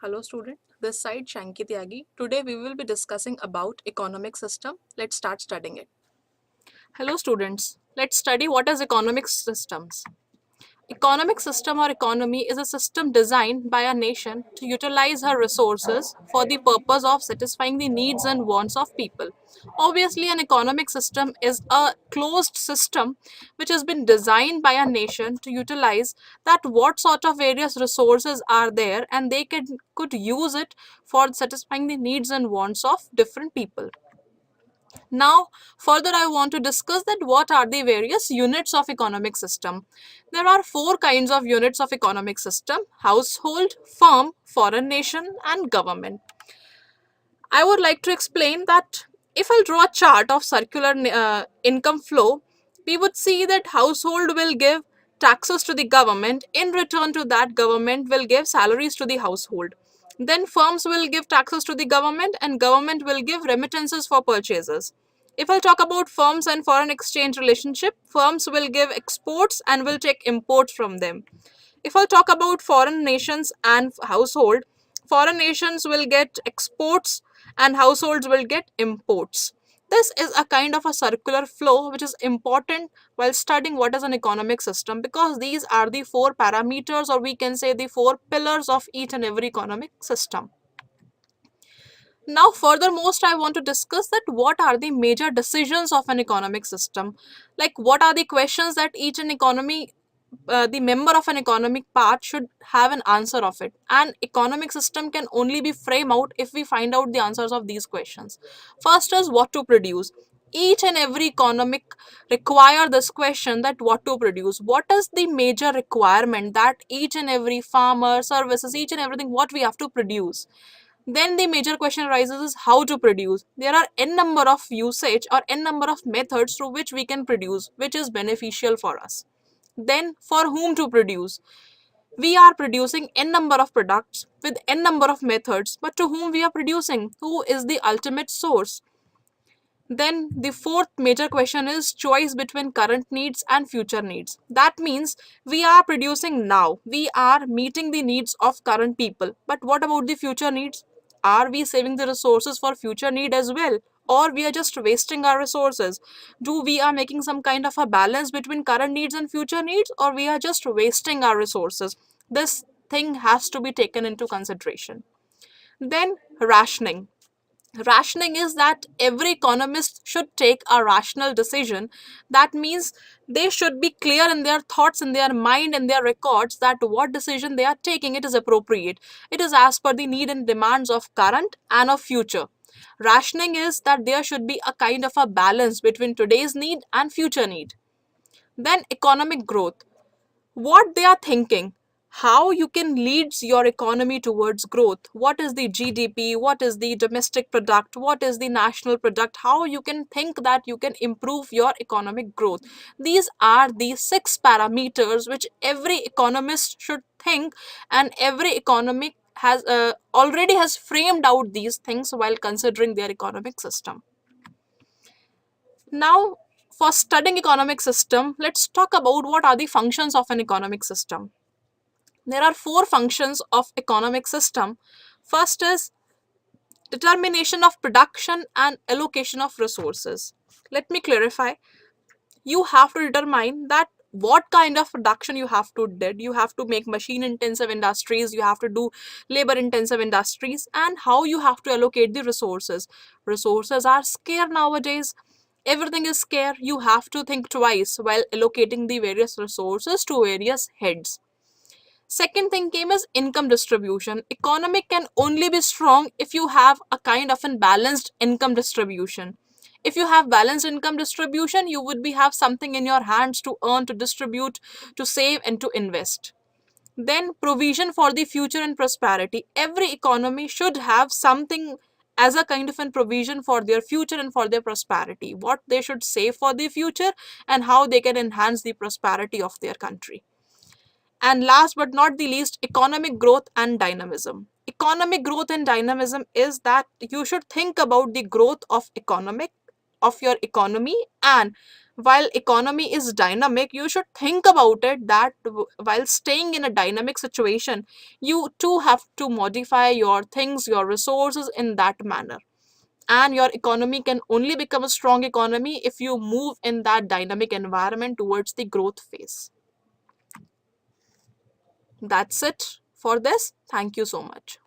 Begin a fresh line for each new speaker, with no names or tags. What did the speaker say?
Hello student, this side Shanki Tyagi. Today we will be discussing about economic system. Let's start studying it. Hello students, let's study what is economic systems. Economic system or economy is a system designed by a nation to utilize her resources for the purpose of satisfying the needs and wants of people. Obviously, an economic system is a closed system which has been designed by a nation to utilize that what sort of various resources are there and they could use it for satisfying the needs and wants of different people. Now, further I want to discuss that what are the various units of economic system. There are four kinds of units of economic system: household, firm, foreign nation and government. I would like to explain that if I'll draw a chart of circular income flow, we would see that household will give taxes to the government. In return to that, government will give salaries to the household. Then firms will give taxes to the government and government will give remittances for purchases. If I talk about firms and foreign exchange relationship, firms will give exports and will take imports from them. If I'll talk about foreign nations and household, foreign nations will get exports and households will get imports. This is a kind of a circular flow which is important while studying what is an economic system, because these are the four parameters, or we can say the four pillars of each and every economic system. Now, furthermost, I want to discuss that what are the major decisions of an economic system. Like, what are the questions that each and the member of an economic part should have an answer of it. An economic system can only be framed out if we find out the answers of these questions. First is what to produce. Each and every economic require this question, that what to produce. What is the major requirement that each and every farmer, services, each and everything what we have to produce. Then the major question arises is how to produce. There are n number of usage or n number of methods through which we can produce, which is beneficial for us. Then for whom to produce. We are producing n number of products with n number of methods, but to whom we are producing? Who is the ultimate source? Then the fourth major question is choice between current needs and future needs. That means we are producing now. We are meeting the needs of current people. But what about the future needs? Are we saving the resources for future need as well? Or we are just wasting our resources? Do we are making some kind of a balance between current needs and future needs, or we are just wasting our resources? This thing has to be taken into consideration. Then rationing. Rationing is that every economist should take a rational decision. That means they should be clear in their thoughts, in their mind, in their records, that what decision they are taking, it is appropriate. It is as per the need and demands of current and of future. Rationing is that there should be a kind of a balance between today's need and future need. Then economic growth, what they are thinking, how you can lead your economy towards growth. What is the GDP, what is the domestic product, what is the national product, how you can think that you can improve your economic growth. These are the six parameters which every economist should think, and every economic has already has framed out these things while considering their economic system. Now, for studying economic system, let's talk about what are the functions of an economic system. There are four functions of economic system. First is determination of production and allocation of resources. Let me clarify. You have to determine that what kind of production you have to do. You have to make machine intensive industries, you have to do labor intensive industries, and how you have to allocate the resources. Resources are scarce nowadays. Everything is scarce. You have to think twice while allocating the various resources to various heads. Second thing came as income distribution. Economy can only be strong if you have a kind of a balanced income distribution. If you have balanced income distribution, you would be have something in your hands to earn, to distribute, to save and to invest. Then provision for the future and prosperity. Every economy should have something as a kind of a provision for their future and for their prosperity. What they should save for the future and how they can enhance the prosperity of their country. And last but not the least, economic growth and dynamism. Economic growth and dynamism is that you should think about the growth of economic of your economy. And while economy is dynamic, you should think about it that while staying in a dynamic situation, you too have to modify your things, your resources in that manner. And your economy can only become a strong economy if you move in that dynamic environment towards the growth phase. That's it for this. Thank you so much.